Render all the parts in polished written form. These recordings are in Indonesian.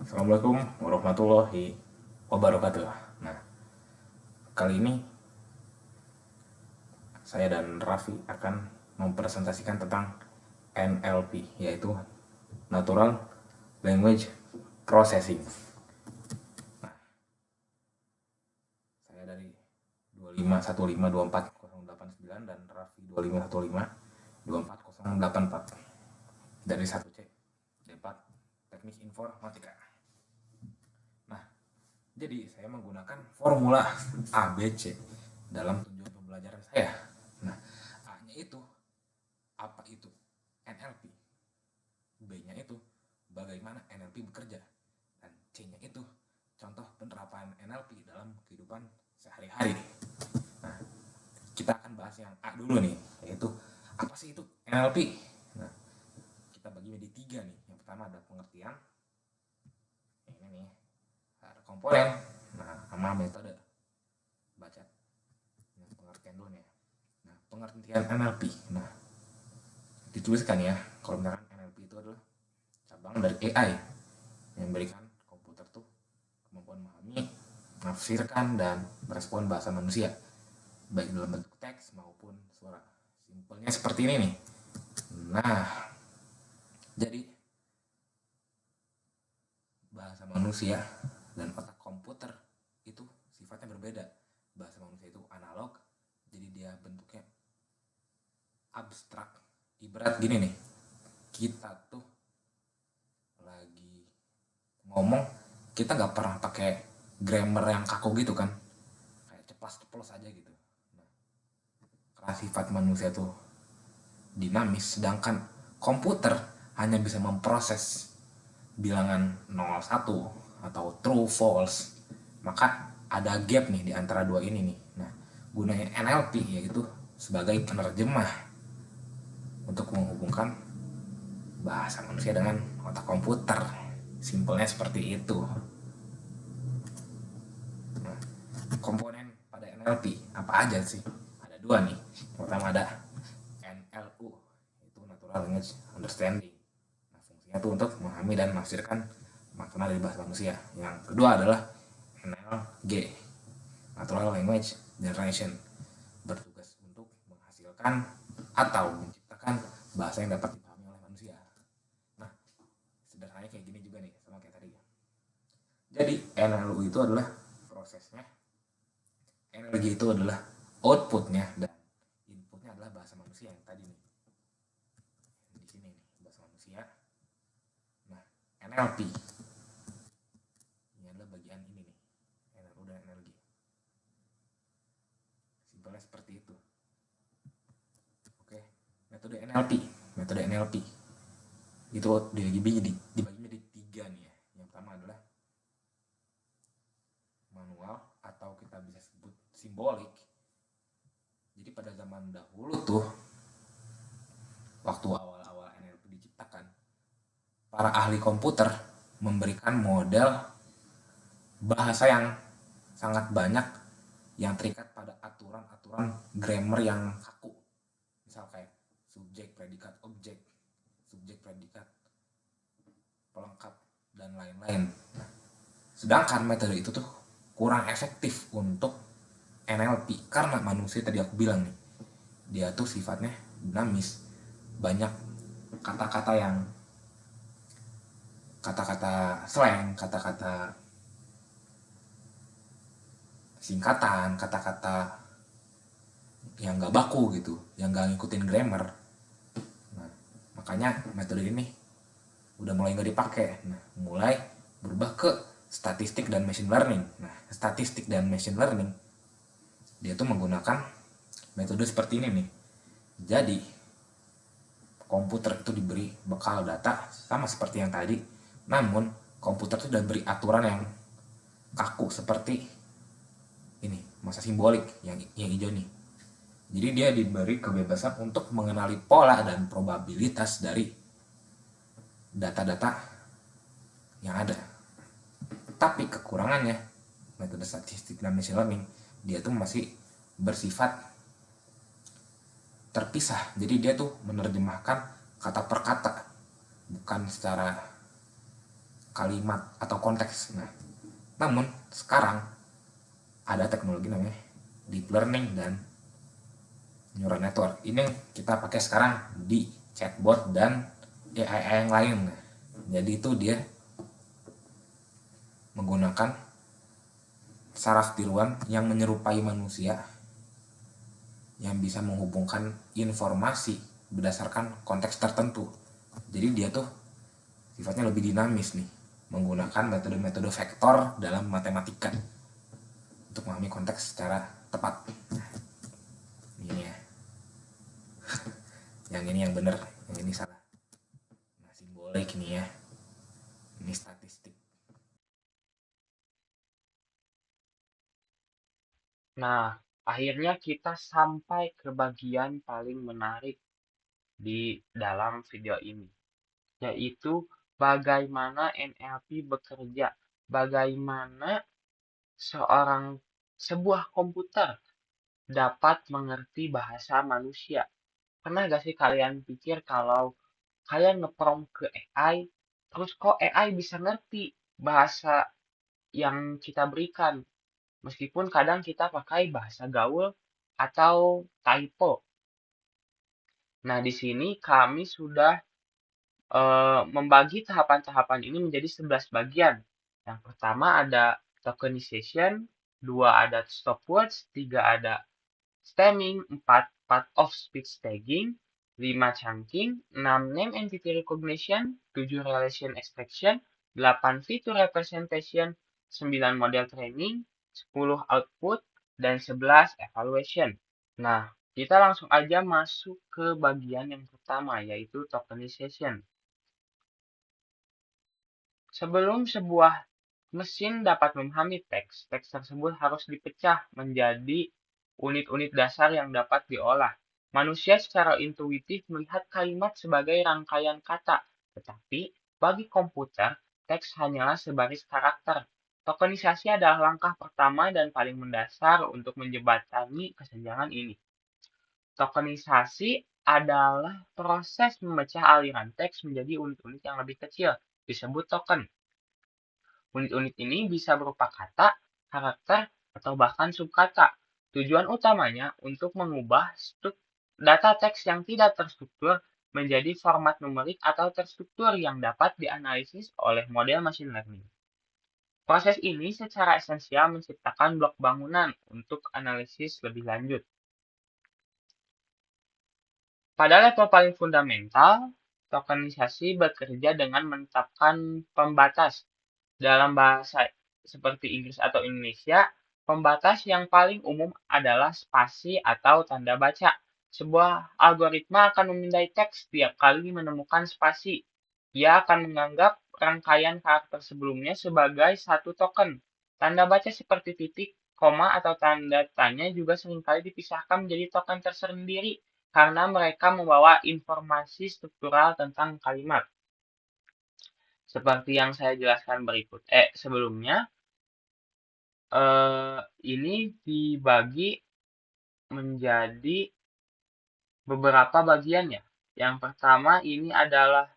Assalamualaikum warahmatullahi wabarakatuh. Nah, kali ini saya dan Raffi akan mempresentasikan tentang NLP, yaitu Natural Language Processing. Nah, saya dari 251524089 dan Raffi 2515248084 dari 1C Depak Teknik Informatika. Nah, jadi saya menggunakan formula ABC dalam tujuan pembelajaran saya. Nah, A-nya itu apa itu NLP, B-nya itu bagaimana NLP bekerja, dan C-nya itu contoh penerapan NLP dalam kehidupan sehari-hari. Nah, kita akan bahas yang A dulu nih, yaitu apa sih itu NLP. Nah, kita bagi menjadi 3 nih. Yang pertama ada pengertian, ini nih ada komponen, nah sama metode. Baca pengertian dulu nih. Nah, pengertian NLP. Nah, dituliskan ya, kalau misalkan NLP itu adalah cabang dari AI yang memberikan komputer tuh kemampuan memahami, menafsirkan, dan merespon bahasa manusia, baik dalam bentuk teks maupun suara. Simpelnya seperti ini nih. Nah, jadi bahasa manusia dan otak komputer itu sifatnya berbeda. Bahasa manusia itu analog, jadi dia bentuknya abstrak. Ibarat gini nih, kita tuh lagi ngomong, kita nggak pernah pakai grammar yang kaku gitu kan, kayak ceplas-ceplos aja gitu. Nah, karena sifat manusia tuh dinamis, sedangkan komputer hanya bisa memproses bilangan 01 atau true false, maka ada gap nih di antara dua ini nih. Nah, gunanya NLP yaitu sebagai penerjemah untuk menghubungkan bahasa manusia dengan otak komputer. Simpelnya seperti itu. Nah, komponen pada NLP apa aja sih? Ada 2 nih. Yang pertama ada NLU, itu Natural Language Understanding. Nah, fungsinya itu untuk memahami dan menafsirkan makna dari bahasa manusia. Yang kedua adalah NLG, Natural Language Generation, bertugas untuk menghasilkan atau menciptakan bahasa yang dapat dipahami oleh manusia. Nah, sederhananya kayak gini juga nih, sama kayak tadi. Jadi NLU itu adalah prosesnya, energi itu adalah outputnya, dan inputnya adalah bahasa manusia yang tadi nih. Di sini nih, bahasa manusia. Nah, NLP ini adalah bagian ini nih, NLU dan energi. Simpelnya seperti itu. Oke, metode NLP. Metode NLP itu dibagi menjadi 3 nih ya. Yang pertama adalah manual atau kita bisa sebut simbolik. Jadi pada zaman dahulu tuh, waktu awal-awal NLP diciptakan, para ahli komputer memberikan model bahasa yang sangat banyak yang terikat pada aturan-aturan grammar yang kaku. Misal kayak subjek, predikat, objek, subjek, predikat, pelengkap, dan lain-lain. Nah, sedangkan metode itu tuh kurang efektif untuk NLP karena manusia tadi aku bilang nih, dia tuh sifatnya dinamis, banyak kata-kata slang, kata-kata singkatan, kata-kata yang nggak baku gitu, yang nggak ngikutin grammar. Nah, makanya metode ini udah mulai nggak dipakai. Nah, mulai berubah ke statistik dan machine learning. Nah, statistik dan machine learning dia tuh menggunakan metode seperti ini nih. Jadi komputer itu diberi bekal data sama seperti yang tadi, namun komputer itu udah beri aturan yang kaku seperti ini, masa simbolik yang hijau nih. Jadi dia diberi kebebasan untuk mengenali pola dan probabilitas dari data-data yang ada. Tapi kekurangannya, metode statistik dan machine learning, dia tuh masih bersifat terpisah. Jadi dia tuh menerjemahkan kata per kata, bukan secara kalimat atau konteks. Nah, namun sekarang ada teknologi namanya deep learning dan neural network. Ini yang kita pakai sekarang di chatbot dan AI yang lain. Nah, jadi itu dia menggunakan saraf tiruan yang menyerupai manusia yang bisa menghubungkan informasi berdasarkan konteks tertentu. Jadi dia tuh sifatnya lebih dinamis nih, menggunakan metode-metode vektor dalam matematika untuk memahami konteks secara tepat. Ini ya, yang ini yang benar, yang ini salah. Nah, simbolik nih ya, ini statistik. Nah, akhirnya kita sampai ke bagian paling menarik di dalam video ini, yaitu bagaimana NLP bekerja, bagaimana sebuah komputer dapat mengerti bahasa manusia. Pernah gak sih kalian pikir kalau kalian ngeprompt ke AI, terus kok AI bisa ngerti bahasa yang kita berikan? Meskipun kadang kita pakai bahasa gaul atau typo. Nah, di sini kami sudah membagi tahapan-tahapan ini menjadi 11 bagian. Yang pertama ada tokenization, 2 ada stop words, 3 ada stemming, 4 part of speech tagging, 5 chunking, 6 name entity recognition, 7 relation extraction, 8 feature representation, 9 model training, 10 output, dan 11 evaluation. Nah, kita langsung aja masuk ke bagian yang pertama, yaitu tokenization. Sebelum sebuah mesin dapat memahami teks, teks tersebut harus dipecah menjadi unit-unit dasar yang dapat diolah. Manusia secara intuitif melihat kalimat sebagai rangkaian kata, tetapi bagi komputer, teks hanyalah sebaris karakter. Tokenisasi adalah langkah pertama dan paling mendasar untuk menjembatani kesenjangan ini. Tokenisasi adalah proses memecah aliran teks menjadi unit-unit yang lebih kecil, disebut token. Unit-unit ini bisa berupa kata, karakter, atau bahkan subkata. Tujuan utamanya untuk mengubah data teks yang tidak terstruktur menjadi format numerik atau terstruktur yang dapat dianalisis oleh model machine learning. Proses ini secara esensial menciptakan blok bangunan untuk analisis lebih lanjut. Pada level paling fundamental, tokenisasi bekerja dengan menetapkan pembatas. Dalam bahasa seperti Inggris atau Indonesia, pembatas yang paling umum adalah spasi atau tanda baca. Sebuah algoritma akan memindai teks setiap kali menemukan spasi. Ia akan menganggap rangkaian karakter sebelumnya sebagai satu token. Tanda baca seperti titik, koma, atau tanda tanya juga seringkali dipisahkan menjadi token tersendiri karena mereka membawa informasi struktural tentang kalimat. Seperti yang saya jelaskan sebelumnya, ini dibagi menjadi beberapa bagian ya. Yang pertama ini adalah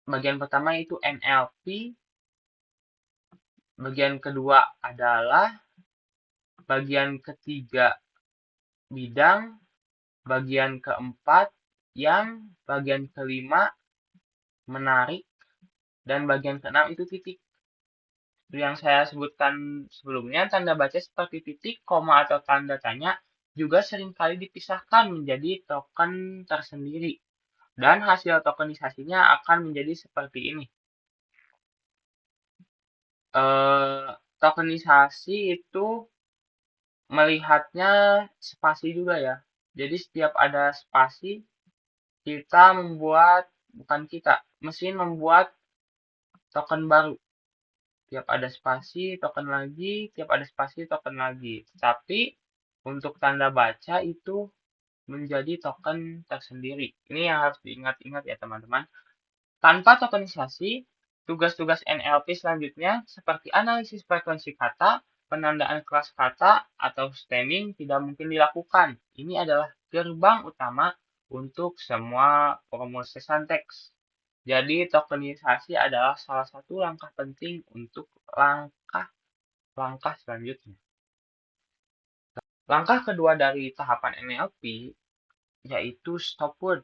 bagian pertama itu NLP, bagian kedua adalah bagian ketiga bidang, bagian keempat yang, bagian kelima menarik, dan bagian keenam itu titik. Yang saya sebutkan sebelumnya, tanda baca seperti titik, koma, atau tanda tanya juga seringkali dipisahkan menjadi token tersendiri. Dan hasil tokenisasinya akan menjadi seperti ini. Tokenisasi itu melihatnya spasi juga ya. Jadi setiap ada spasi, mesin membuat token baru. Tiap ada spasi, token lagi, tiap ada spasi, token lagi. Tapi untuk tanda baca itu menjadi token tersendiri. Ini yang harus diingat-ingat ya teman-teman. Tanpa tokenisasi, tugas-tugas NLP selanjutnya seperti analisis frekuensi kata, penandaan kelas kata, atau stemming tidak mungkin dilakukan. Ini adalah gerbang utama untuk semua proses teks. Jadi tokenisasi adalah salah satu langkah penting untuk langkah selanjutnya. Langkah kedua dari tahapan NLP yaitu stop word.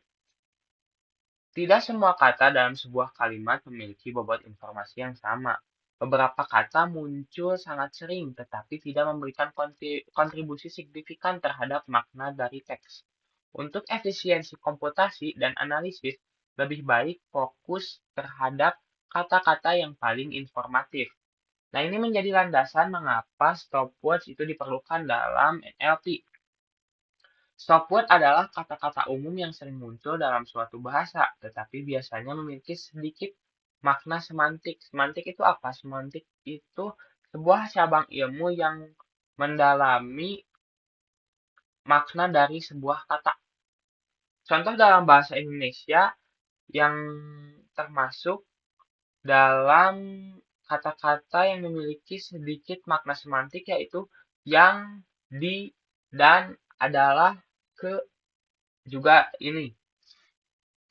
Tidak semua kata dalam sebuah kalimat memiliki bobot informasi yang sama. Beberapa kata muncul sangat sering, tetapi tidak memberikan kontribusi signifikan terhadap makna dari teks. Untuk efisiensi komputasi dan analisis, lebih baik fokus terhadap kata-kata yang paling informatif. Nah, ini menjadi landasan mengapa stopwatch itu diperlukan dalam NLP. Stopword adalah kata-kata umum yang sering muncul dalam suatu bahasa, tetapi biasanya memiliki sedikit makna semantik. Semantik itu apa? Semantik itu sebuah cabang ilmu yang mendalami makna dari sebuah kata. Contoh dalam bahasa Indonesia yang termasuk dalam kata-kata yang memiliki sedikit makna semantik yaitu yang, di, dan, adalah, ke, juga ini.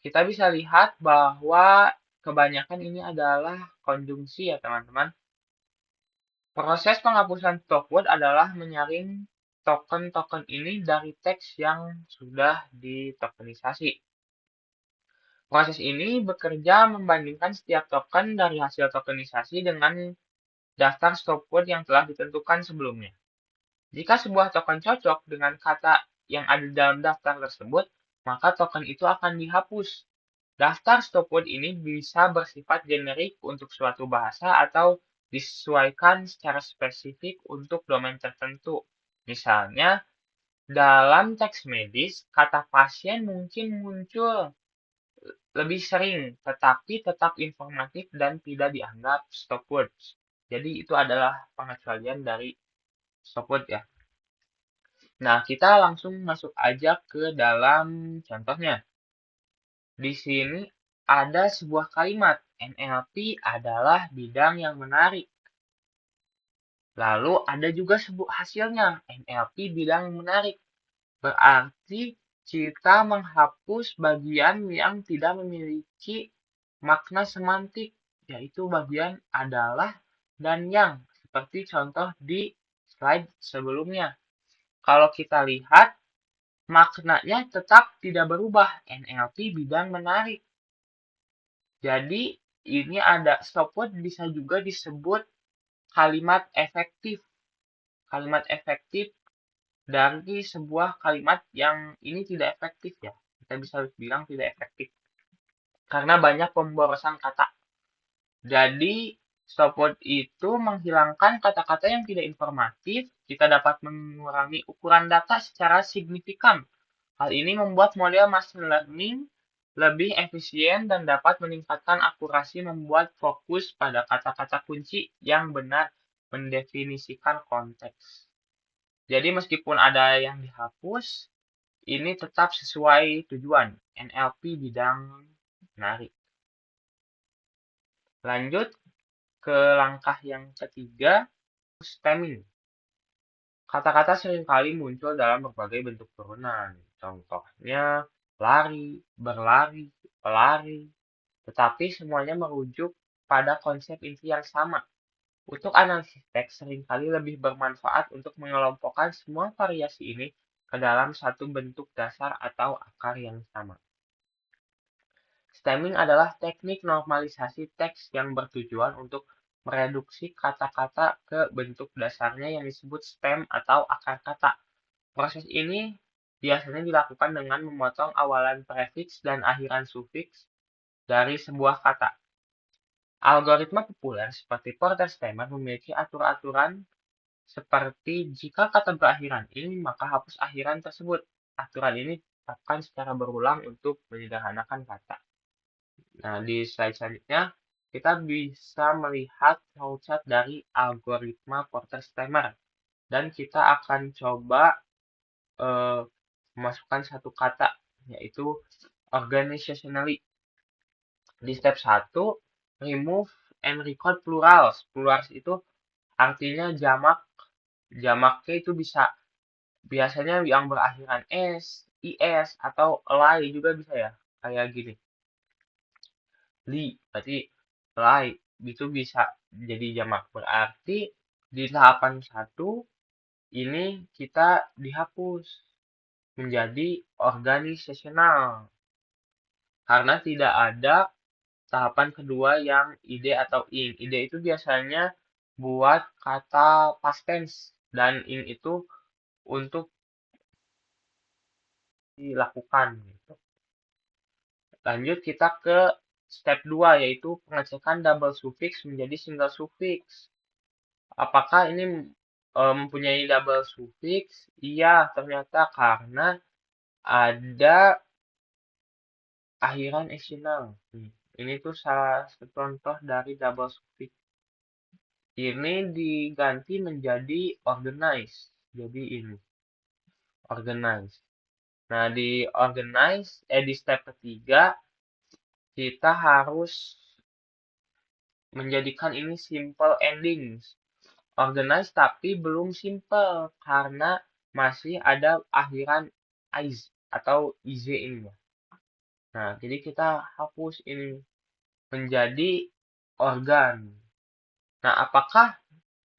Kita bisa lihat bahwa kebanyakan ini adalah konjungsi ya teman-teman. Proses penghapusan stopword adalah menyaring token-token ini dari teks yang sudah ditokenisasi. Proses ini bekerja membandingkan setiap token dari hasil tokenisasi dengan daftar stopword yang telah ditentukan sebelumnya. Jika sebuah token cocok dengan kata yang ada dalam daftar tersebut, maka token itu akan dihapus. Daftar stopword ini bisa bersifat generik untuk suatu bahasa atau disesuaikan secara spesifik untuk domain tertentu. Misalnya, dalam teks medis, kata pasien mungkin muncul lebih sering, tetapi tetap informatif dan tidak dianggap stopwords. Jadi itu adalah pengecualian dari stopword ya. Nah, kita langsung masuk aja ke dalam contohnya. Di sini ada sebuah kalimat, NLP adalah bidang yang menarik. Lalu ada juga hasilnya, NLP bidang yang menarik. Berarti kita menghapus bagian yang tidak memiliki makna semantik, yaitu bagian adalah dan yang, seperti contoh di slide sebelumnya. Kalau kita lihat, maknanya tetap tidak berubah, NLP bidang menarik. Jadi, ini ada stopword bisa juga disebut kalimat efektif. Kalimat efektif dari sebuah kalimat yang ini tidak efektif ya. Kita bisa bilang tidak efektif. Karena banyak pemborosan kata. Jadi, stopword itu menghilangkan kata-kata yang tidak informatif. Kita dapat mengurangi ukuran data secara signifikan. Hal ini membuat model machine learning lebih efisien dan dapat meningkatkan akurasi membuat fokus pada kata-kata kunci yang benar mendefinisikan konteks. Jadi meskipun ada yang dihapus, ini tetap sesuai tujuan NLP bidang menarik. Lanjut ke langkah yang ketiga, stemming. Kata-kata seringkali muncul dalam berbagai bentuk turunan. Contohnya lari, berlari, pelari. Tetapi semuanya merujuk pada konsep inti yang sama. Untuk analisis teks seringkali lebih bermanfaat untuk mengelompokkan semua variasi ini ke dalam satu bentuk dasar atau akar yang sama. Stemming adalah teknik normalisasi teks yang bertujuan untuk mereduksi kata-kata ke bentuk dasarnya yang disebut stem atau akar kata. Proses ini biasanya dilakukan dengan memotong awalan prefiks dan akhiran sufiks dari sebuah kata. Algoritma populer seperti Porter-Stemmer memiliki aturan seperti jika kata berakhiran ini, maka hapus akhiran tersebut. Aturan ini ditetapkan secara berulang untuk menyederhanakan kata. Nah, di slide selanjutnya, kita bisa melihat flowchart dari algoritma Porter-Stemmer. Dan kita akan coba memasukkan satu kata, yaitu organizationally. Di step 1, remove and record plurals. Plurals itu artinya jamak. Jamaknya itu bisa biasanya yang berakhiran s, is, atau ly juga bisa ya. Kayak gini. berarti lie itu bisa jadi jamak. Berarti di tahapan 1 ini kita dihapus menjadi organisasional karena tidak ada tahapan kedua yang ide atau ing. Ide itu biasanya buat kata past tense dan ing itu untuk dilakukan gitu. Lanjut kita ke step 2 yaitu pengecekan double suffix menjadi single suffix. Apakah ini mempunyai double suffix? Iya, ternyata karena ada akhiran eksternal. Ini tuh salah satu contoh dari double suffix. Ini diganti menjadi organize. Jadi ini organize. Nah, di step ketiga kita harus menjadikan ini simple endings. Organize tapi belum simple karena masih ada akhiran is atau iz ini. Nah, jadi kita hapus ini menjadi organ. Nah, apakah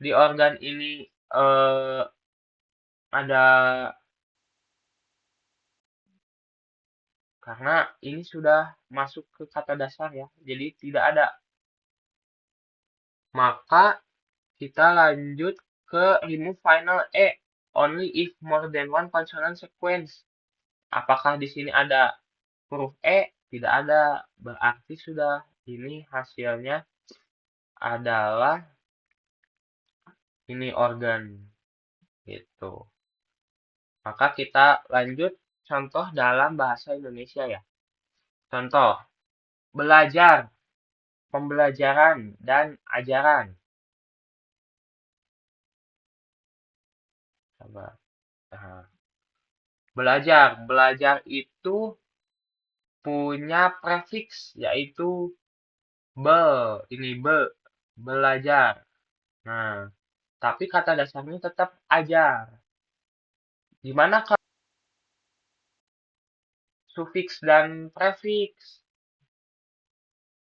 di organ ini ada, karena ini sudah masuk ke kata dasar ya, jadi tidak ada. Maka kita lanjut ke remove final e, only if more than one consonant sequence. Apakah di sini ada huruf e? Tidak ada, berarti sudah ini hasilnya adalah ini organ gitu. Maka kita lanjut contoh dalam bahasa Indonesia ya. Contoh, belajar, pembelajaran, dan ajaran. Coba. Nah, belajar itu punya prefix yaitu be, ini belajar. Nah, tapi kata dasarnya tetap ajar. Gimana kalau sufiks dan prefix?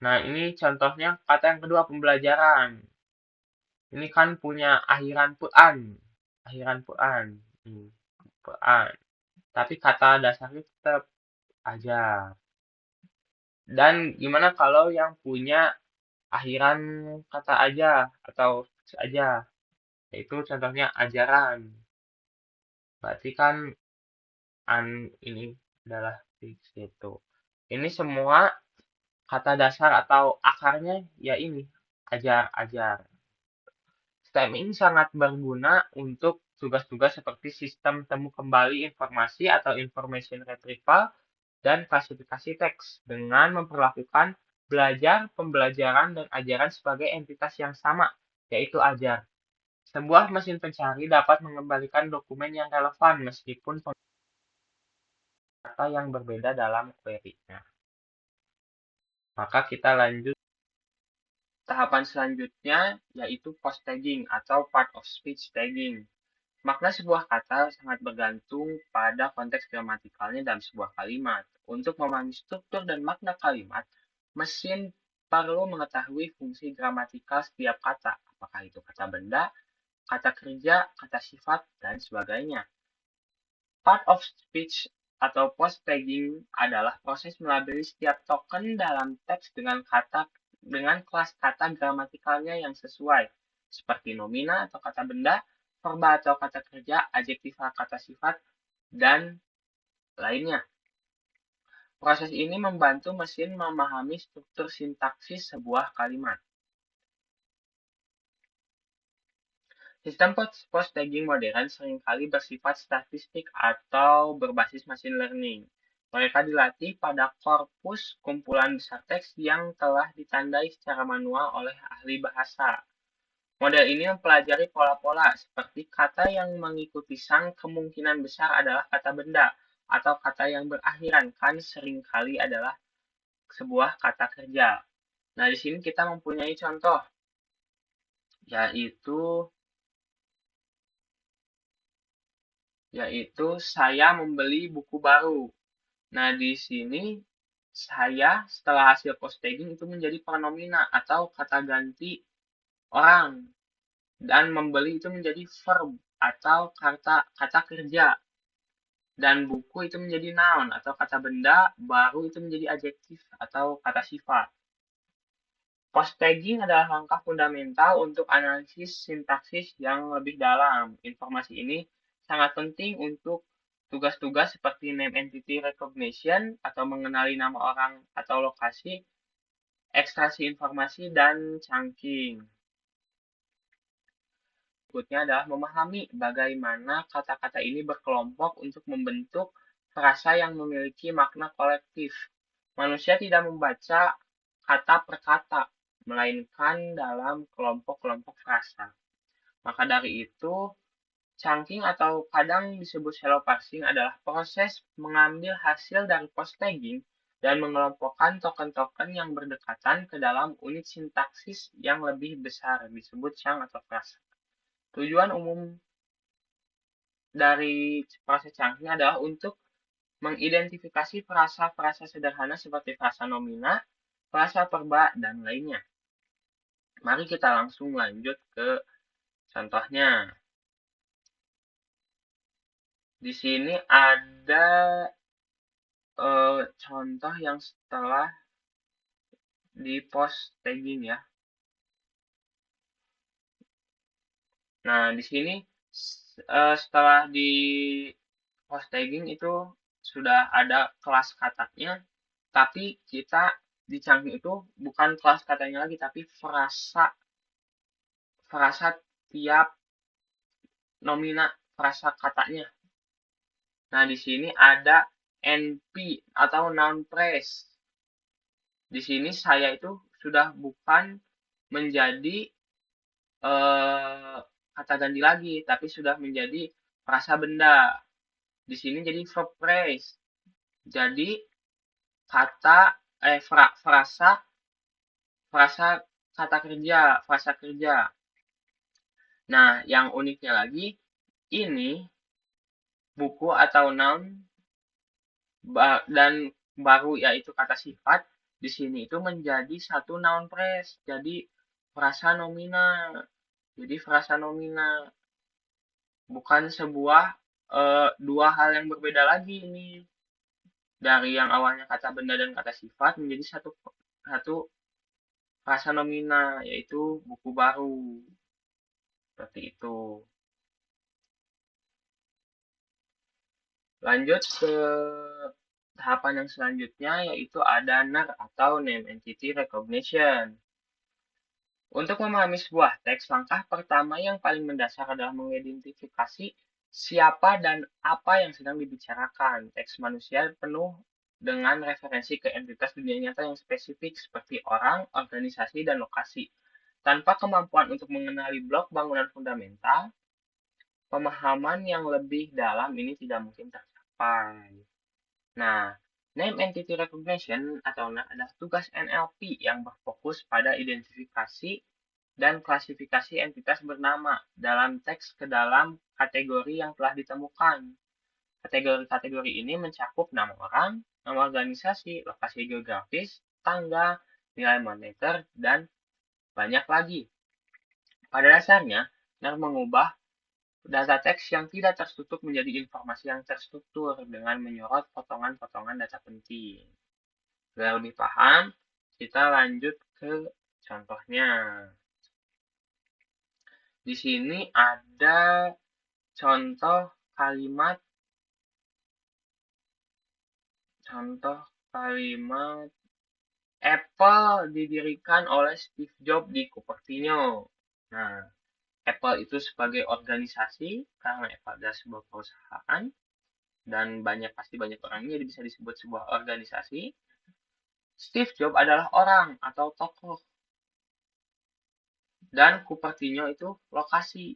Nah, ini contohnya kata yang kedua, pembelajaran. Ini kan punya akhiran puan. Akhiran puan. Puan. Tapi kata dasarnya tetap ajar. Dan gimana kalau yang punya akhiran kata aja atau aja? Yaitu contohnya ajaran. Berarti kan ini adalah fix gitu. Ini semua kata dasar atau akarnya ya ini ajar. Stem ini sangat berguna untuk tugas-tugas seperti sistem temu kembali informasi atau information retrieval dan klasifikasi teks dengan memperlakukan belajar, pembelajaran, dan ajaran sebagai entitas yang sama, yaitu ajar. Sebuah mesin pencari dapat mengembalikan dokumen yang relevan meskipun data yang berbeda dalam query-nya. Maka kita lanjut tahapan selanjutnya, yaitu post tagging atau part of speech tagging. Makna sebuah kata sangat bergantung pada konteks gramatikalnya dalam sebuah kalimat. Untuk memahami struktur dan makna kalimat, mesin perlu mengetahui fungsi gramatikal setiap kata, apakah itu kata benda, kata kerja, kata sifat, dan sebagainya. Part of speech atau post tagging adalah proses melabeli setiap token dalam teks dengan kelas kata gramatikalnya yang sesuai, seperti nomina atau kata benda, verba atau kata kerja, adjektif kata sifat, dan lainnya. Proses ini membantu mesin memahami struktur sintaksis sebuah kalimat. Sistem post tagging modern seringkali bersifat statistik atau berbasis machine learning. Mereka dilatih pada korpus kumpulan besar teks yang telah ditandai secara manual oleh ahli bahasa. Model ini mempelajari pola-pola seperti kata yang mengikuti sang kemungkinan besar adalah kata benda atau kata yang berakhiran kan seringkali adalah sebuah kata kerja. Nah, di sini kita mempunyai contoh yaitu saya membeli buku baru. Nah, di sini saya setelah hasil post tagging itu menjadi pronomina atau kata ganti orang, dan membeli itu menjadi verb atau kata kerja, dan buku itu menjadi noun atau kata benda, baru itu menjadi adjektif atau kata sifat. Post tagging adalah langkah fundamental untuk analisis sintaksis yang lebih dalam. Informasi ini sangat penting untuk tugas-tugas seperti name entity recognition atau mengenali nama orang atau lokasi, ekstraksi informasi, dan chunking. Berikutnya adalah memahami bagaimana kata-kata ini berkelompok untuk membentuk frasa yang memiliki makna kolektif. Manusia tidak membaca kata per kata, melainkan dalam kelompok-kelompok frasa. Maka dari itu, chunking atau kadang disebut shallow parsing adalah proses mengambil hasil dari post tagging dan mengelompokkan token-token yang berdekatan ke dalam unit sintaksis yang lebih besar, disebut chunk atau frasa. Tujuan umum dari proses chunking adalah untuk mengidentifikasi frasa-frasa sederhana seperti frasa nomina, frasa perba, dan lainnya. Mari kita langsung lanjut ke contohnya. Di sini ada contoh yang setelah di post tagging ya. Nah, di sini setelah di post tagging itu sudah ada kelas katanya, tapi kita di chunking itu bukan kelas katanya lagi, tapi frasa tiap nomina frasa katanya. Nah, di sini ada NP atau noun phrase. Di sini saya itu sudah bukan menjadi kata ganti lagi, tapi sudah menjadi frasa benda. Di sini jadi verb phrase. Jadi frasa kata kerja, frasa kerja. Nah, yang uniknya lagi, ini buku atau noun dan baru yaitu kata sifat di sini itu menjadi satu noun phrase. Jadi frasa nomina. Jadi frasa nomina bukan sebuah dua hal yang berbeda lagi ini. Dari yang awalnya kata benda dan kata sifat menjadi satu frasa nomina, yaitu buku baru. Seperti itu. Lanjut ke tahapan yang selanjutnya, yaitu ada NER atau Name Entity Recognition. Untuk memahami sebuah teks, langkah pertama yang paling mendasar adalah mengidentifikasi siapa dan apa yang sedang dibicarakan. Teks manusia penuh dengan referensi ke entitas dunia nyata yang spesifik seperti orang, organisasi, dan lokasi. Tanpa kemampuan untuk mengenali blok bangunan fundamental, pemahaman yang lebih dalam ini tidak mungkin tercapai. Nah, Name Entity Recognition atau NER adalah tugas NLP yang berfokus pada identifikasi dan klasifikasi entitas bernama dalam teks ke dalam kategori yang telah ditemukan. Kategori-kategori ini mencakup nama orang, nama organisasi, lokasi geografis, tanggal, nilai moneter, dan banyak lagi. Pada dasarnya, NER mengubah data teks yang tidak tertutup menjadi informasi yang terstruktur dengan menyorot potongan-potongan data penting. Biar lebih paham, kita lanjut ke contohnya. Di sini ada contoh kalimat Apple didirikan oleh Steve Jobs di Cupertino. Nah, Apple itu sebagai organisasi karena Apple adalah sebuah perusahaan dan pasti banyak orangnya, jadi bisa disebut sebuah organisasi. Steve Jobs adalah orang atau tokoh, dan Cupertino itu lokasi.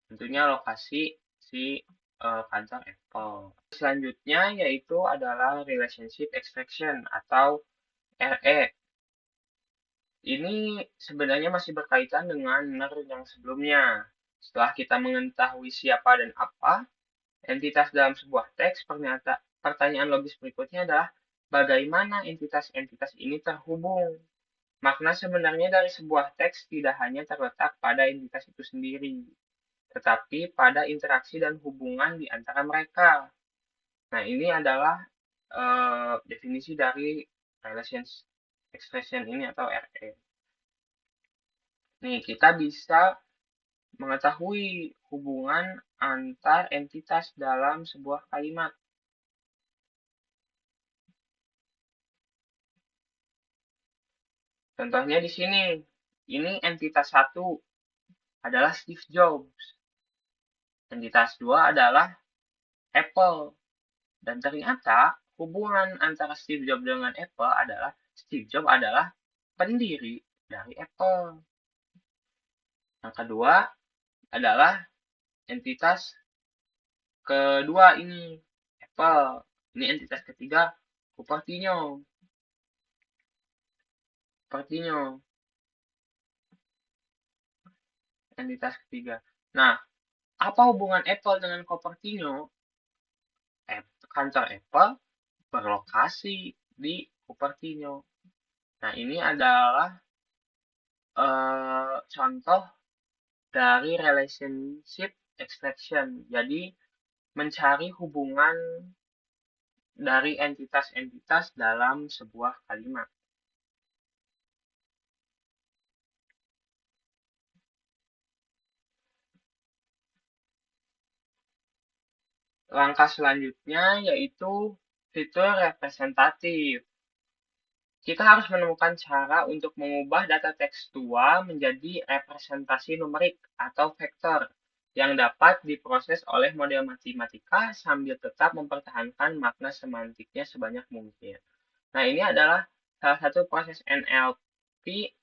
Tentunya lokasi si kantor Apple. Selanjutnya yaitu adalah relationship extraction atau RE. Ini sebenarnya masih berkaitan dengan NER yang sebelumnya. Setelah kita mengetahui siapa dan apa, entitas dalam sebuah teks, pertanyaan logis berikutnya adalah bagaimana entitas-entitas ini terhubung. Makna sebenarnya dari sebuah teks tidak hanya terletak pada entitas itu sendiri, tetapi pada interaksi dan hubungan di antara mereka. Nah, ini adalah definisi dari relations expression ini atau RE. Nih, kita bisa mengetahui hubungan antar entitas dalam sebuah kalimat. Contohnya di sini, ini entitas 1 adalah Steve Jobs. Entitas 2 adalah Apple. Dan ternyata hubungan antara Steve Jobs dengan Apple adalah Steve Jobs adalah pendiri dari Apple. Yang kedua adalah entitas kedua ini, Apple. Ini entitas ketiga, Cupertino. Entitas ketiga. Nah, apa hubungan Apple dengan Cupertino? Kantor Apple berlokasi di Cupertino. Nah, ini adalah contoh dari relationship extraction. Jadi, mencari hubungan dari entitas-entitas dalam sebuah kalimat. Langkah selanjutnya yaitu fitur representatif. Kita harus menemukan cara untuk mengubah data tekstual menjadi representasi numerik atau vektor yang dapat diproses oleh model matematika sambil tetap mempertahankan makna semantiknya sebanyak mungkin. Nah, ini adalah salah satu proses NLP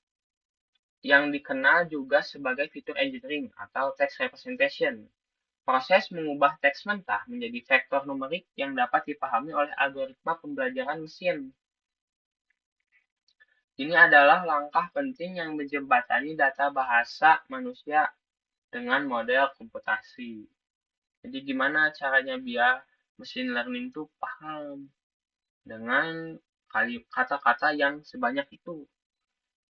yang dikenal juga sebagai fitur engineering atau text representation. Proses mengubah teks mentah menjadi vektor numerik yang dapat dipahami oleh algoritma pembelajaran mesin. Ini adalah langkah penting yang menjembatani data bahasa manusia dengan model komputasi. Jadi gimana caranya biar machine learning itu paham dengan kata-kata yang sebanyak itu.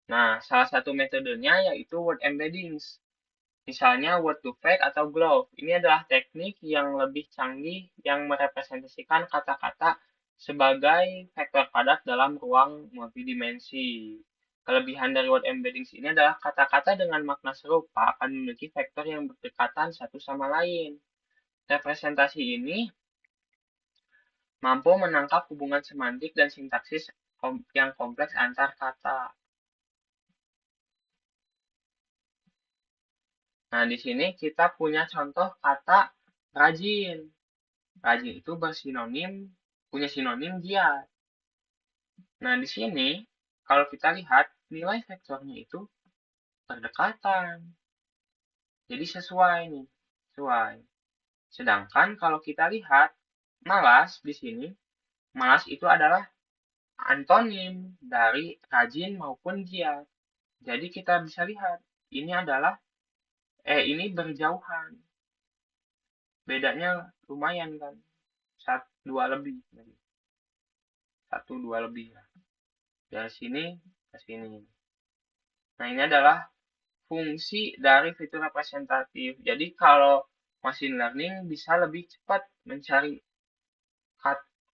Nah, salah satu metodenya yaitu word embeddings. Misalnya word to vec atau glove. Ini adalah teknik yang lebih canggih yang merepresentasikan kata-kata sebagai vektor padat dalam ruang multidimensi. Kelebihan dari word embeddings ini adalah kata-kata dengan makna serupa akan memiliki vektor yang berdekatan satu sama lain. Representasi ini mampu menangkap hubungan semantik dan sintaksis yang kompleks antar kata. Nah, di sini kita punya contoh kata rajin. Rajin itu punya sinonim giat. Nah, di sini kalau kita lihat nilai vektornya itu berdekatan. Jadi sesuai nih, sesuai. Sedangkan kalau kita lihat malas di sini, malas itu adalah antonim dari rajin maupun giat. Jadi kita bisa lihat ini adalah ini berjauhan. Bedanya lumayan kan. 2 lebih. 1-2 lebih lah. Dari sini ke sini. Nah, ini adalah fungsi dari fitur representatif. Jadi, kalau machine learning bisa lebih cepat mencari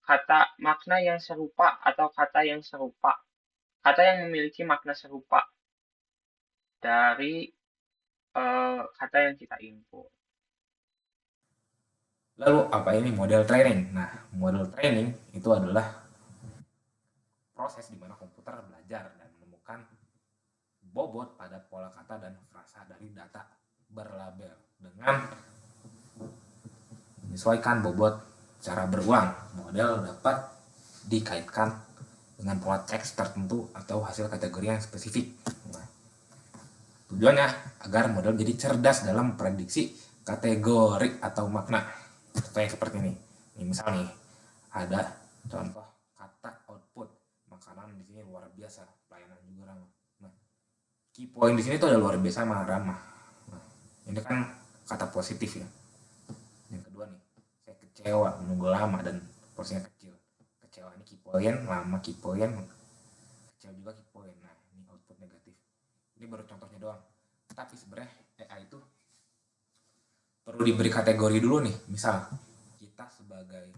kata makna yang serupa atau kata yang serupa. Kata yang memiliki makna serupa dari kata yang kita input. Lalu apa ini model training? Nah, model training itu adalah proses di mana komputer belajar dan menemukan bobot pada pola kata dan frasa dari data berlabel dengan menyesuaikan bobot secara berulang. Model dapat dikaitkan dengan pola teks tertentu atau hasil kategori yang spesifik. Nah, tujuannya agar model jadi cerdas dalam prediksi kategori atau makna. Contohnya seperti ini. Ini misal nih, ada contoh kata output. Makanan di sini luar biasa, pelayanan juga ramah. Nah, key point di sini tuh ada luar biasa sama ramah. Nah, ini kan kata positif ya. Yang kedua nih, saya kecewa menunggu lama dan proporsinya kecil. Kecewa ini key point, lama key point, kecil juga key point. Nah, ini output negatif. Ini baru contohnya doang. Tapi sebenarnya AI itu perlu diberi kategori dulu nih. Misal kita sebagai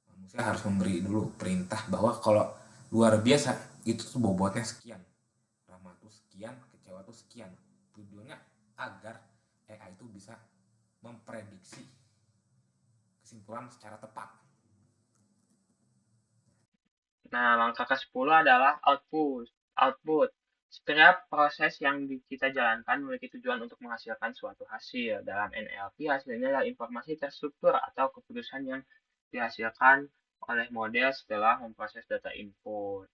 manusia harus memberi dulu perintah bahwa kalau luar biasa itu tuh bobotnya sekian, ramah tuh sekian, kecewa tuh sekian. Tujuannya agar AI itu bisa memprediksi kesimpulan secara tepat. Nah, langkah ke-10 adalah output. Output. Setiap proses yang kita jalankan memiliki tujuan untuk menghasilkan suatu hasil. Dalam NLP, hasilnya adalah informasi terstruktur atau keputusan yang dihasilkan oleh model setelah memproses data input.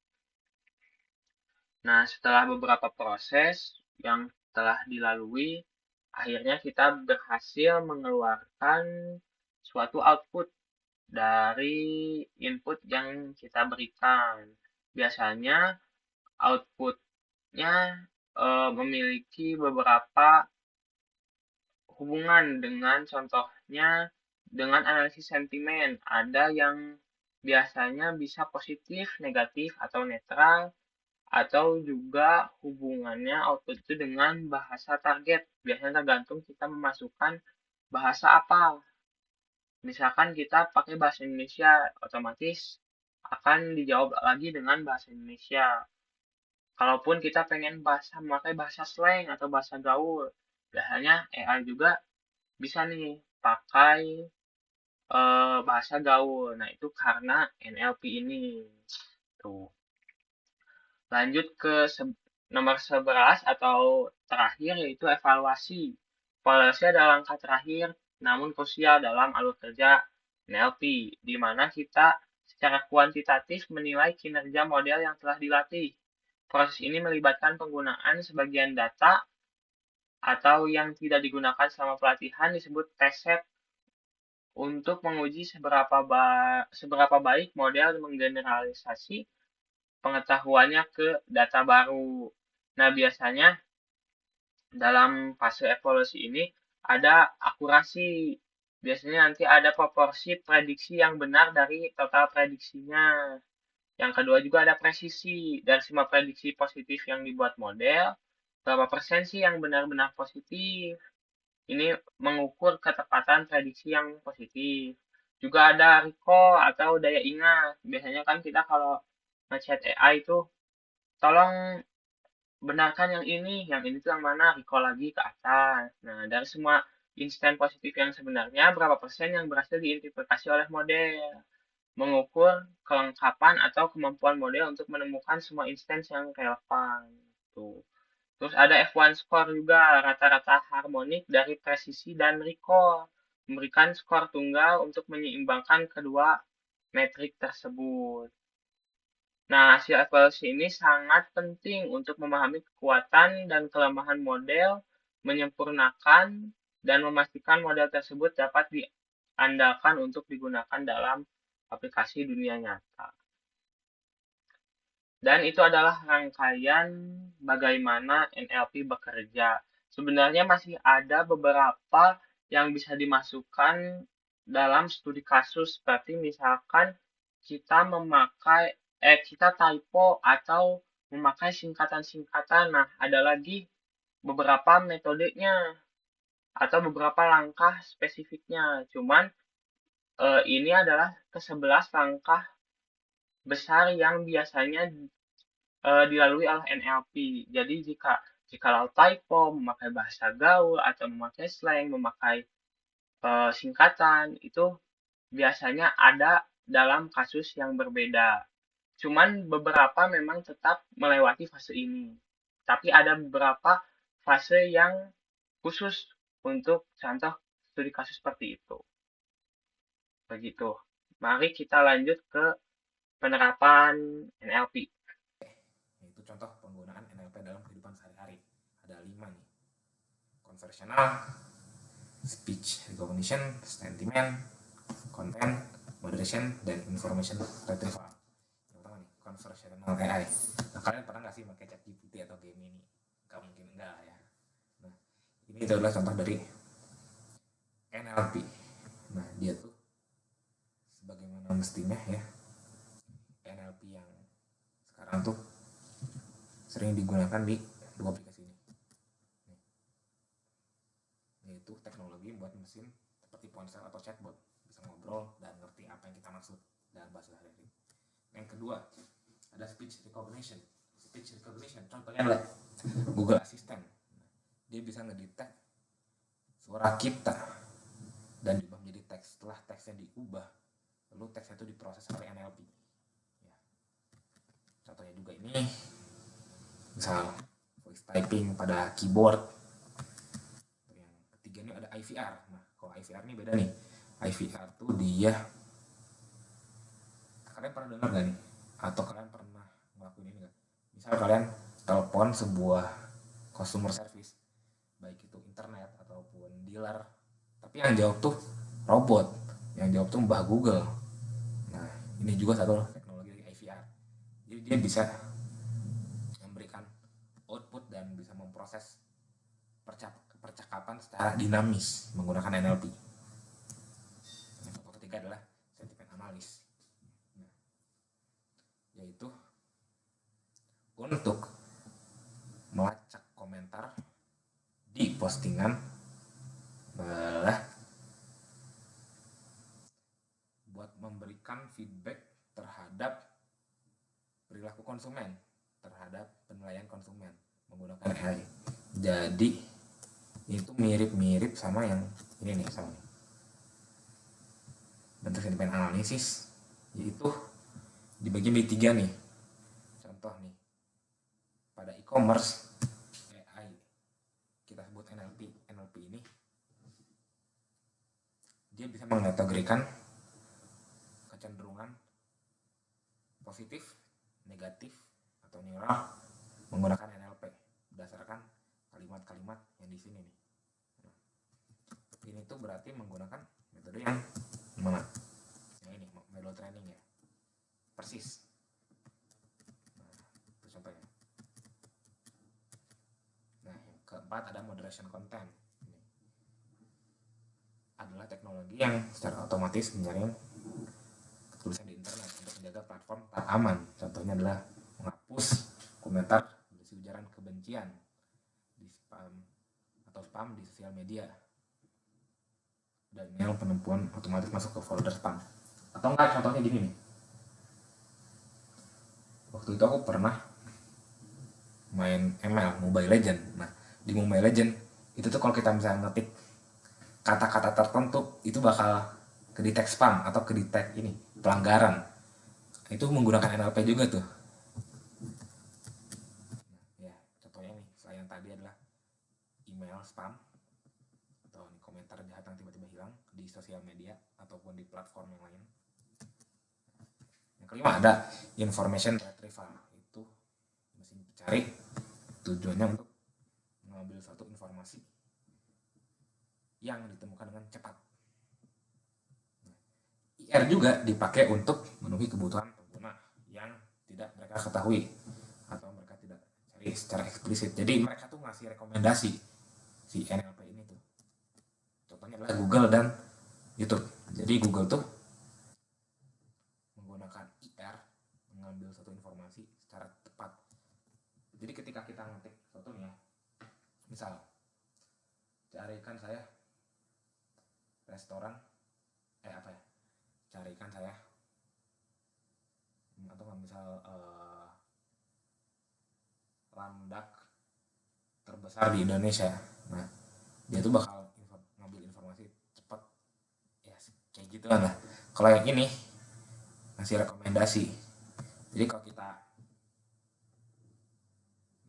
Nah, setelah beberapa proses yang telah dilalui, akhirnya kita berhasil mengeluarkan suatu output dari input yang kita berikan. Biasanya outputnya memiliki beberapa hubungan dengan contohnya dengan analisis sentimen. Ada yang biasanya bisa positif, negatif, atau netral, atau juga hubungannya output itu dengan bahasa target. Biasanya tergantung kita memasukkan bahasa apa. Misalkan kita pakai bahasa Indonesia, otomatis akan dijawab lagi dengan bahasa Indonesia. Kalaupun kita pengen memakai bahasa slang atau bahasa gaul, biasanya AI juga bisa nih pakai bahasa gaul. Nah, itu karena NLP ini. Tuh. Lanjut ke nomor 11 atau terakhir, yaitu evaluasi. Evaluasi adalah langkah terakhir namun krusial dalam alur kerja NLP, di mana kita secara kuantitatif menilai kinerja model yang telah dilatih. Proses ini melibatkan penggunaan sebagian data atau yang tidak digunakan selama pelatihan disebut test set untuk menguji seberapa baik model menggeneralisasi pengetahuannya ke data baru. Nah, biasanya dalam fase evaluasi ini ada akurasi. Biasanya nanti ada proporsi prediksi yang benar dari total prediksinya. Yang kedua juga ada presisi. Dari semua prediksi positif yang dibuat model, berapa persen sih yang benar-benar positif? Ini mengukur ketepatan prediksi yang positif. Juga ada recall atau daya ingat. Biasanya kan kita kalau nge-chat AI itu, tolong benarkan yang ini tuh yang mana, recall lagi ke atas. Nah, dari semua instan positif yang sebenarnya, berapa persen yang berhasil diidentifikasi oleh model. Mengukur kelengkapan atau kemampuan model untuk menemukan semua instance yang relevan. Tuh. Terus ada F1 score juga, rata-rata harmonik dari presisi dan recall. Memberikan skor tunggal untuk menyeimbangkan kedua metrik tersebut. Nah, hasil evaluasi ini sangat penting untuk memahami kekuatan dan kelemahan model, menyempurnakan, dan memastikan model tersebut dapat diandalkan untuk digunakan dalam aplikasi dunia nyata. Dan itu adalah rangkaian bagaimana NLP bekerja. Sebenarnya masih ada beberapa yang bisa dimasukkan dalam studi kasus, seperti misalkan kita kita typo atau memakai singkatan-singkatan. Nah, ada lagi beberapa metodenya atau beberapa langkah spesifiknya. Cuman ini adalah ke-11 langkah besar yang biasanya dilalui oleh NLP. Jadi jikalau typo, memakai bahasa gaul, atau memakai slang, memakai singkatan, itu biasanya ada dalam kasus yang berbeda. Cuman beberapa memang tetap melewati fase ini. Tapi ada beberapa fase yang khusus untuk contoh studi kasus seperti itu. Begitu. Mari kita lanjut ke penerapan NLP. Itu contoh penggunaan NLP dalam kehidupan sehari-hari. Ada 5 nih. Conversational, speech recognition, sentiment, content, moderation, dan information retrieval. Yang pertama nih, conversational AI. Nah, kalian pernah nggak sih pakai ChatGPT atau Gemini? Nggak mungkin enggak ya. Nah, ini adalah contoh dari NLP. Nah, dia tuh sebagaimana mestinya ya NLP yang sekarang tuh sering digunakan di dua aplikasi ini, yaitu teknologi buat mesin seperti ponsel atau chatbot bisa ngobrol dan ngerti apa yang kita maksud dalam bahasa sehari-hari. Yang kedua ada speech recognition. Contohnya adalah Google Assistant. Dia bisa ngedetect suara kita dan diubah menjadi teks. Setelah teksnya diubah, lalu teksnya itu diproses oleh NLP. Ya. Contohnya juga ini, misal voice typing pada keyboard. Yang ketiga ini ada IVR. Nah, kalau IVR ini beda nih. IVR tuh dia, kalian pernah dengar gak nih? Atau kalian pernah ngelakuin ini gak? Misal kalian telepon sebuah customer service, baik itu internet ataupun dealer, tapi yang jawab tuh robot, yang jawab tuh Mbah Google. Nah, ini juga satu teknologi dari IVR. Jadi dia bisa memberikan output dan bisa memproses percakapan secara dinamis menggunakan NLP. Yang ketiga adalah sentiment analysis, yaitu untuk melacak komentar di postingan buat memberikan feedback terhadap perilaku konsumen, terhadap penilaian konsumen menggunakan AI. Jadi itu mirip-mirip sama yang ini nih, sama nih. Bentuk sentiment analisis yaitu dibagi menjadi 3 nih. Contoh nih, pada e-commerce AI kita sebut NLP ini, dia bisa mengkategorikan kecenderungan positif, negatif, atau neural menggunakan NLP berdasarkan kalimat-kalimat yang di sini nih. Nah, ini tuh berarti menggunakan metode yang mana? Yang ini, model training ya. Persis. Nah, itu contohnya. Nah, yang keempat ada moderation content. Ini adalah teknologi yang secara otomatis menjaring tulisan di internet untuk menjaga platform tetap aman. Contohnya adalah menghapus komentar berisi ujaran kebencian di spam di sosial media, dan yang penemuan otomatis masuk ke folder spam. Atau enggak, contohnya gini nih, waktu itu aku pernah main ML, Mobile Legend. Nah, di Mobile Legend itu tuh kalau kita misalnya ngetik kata-kata tertentu, itu bakal kedetek spam atau kedetek ini pelanggaran. Itu menggunakan NLP juga tuh. Nah, ya, contohnya nih, selain tadi adalah email spam atau komentar jahat yang tiba-tiba hilang di sosial media ataupun di platform yang lain. Yang kelima ada information retrieval. Itu mesin pencari, tujuannya untuk mengambil suatu informasi yang ditemukan dengan cepat. IR juga dipakai untuk memenuhi kebutuhan pengguna yang tidak mereka ketahui atau mereka tidak cari secara eksplisit. Jadi mereka tuh ngasih rekomendasi si NLP ini tuh. Contohnya adalah Google dan YouTube. Jadi Google tuh menggunakan IR mengambil suatu informasi secara tepat. Jadi ketika kita ngetik suatu nih ya, misal carikan saya restoran carikan saya atau misal landak terbesar di Indonesia. Nah, dia tuh bakal ngambil informasi cepat ya, kayak gitu kan lah. Kalau yang ini ngasih rekomendasi. Jadi kalau kita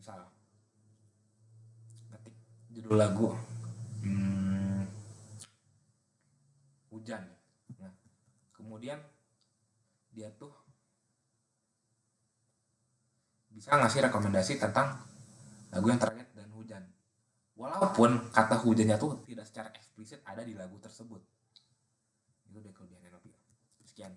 misal ngetik judul lagu hujan, nah kemudian dia tuh bisa ngasih rekomendasi tentang lagu yang terkait dan hujan, walaupun kata hujannya tuh tidak secara eksplisit ada di lagu tersebut. Itu deh kelebihan NLP. Sekian.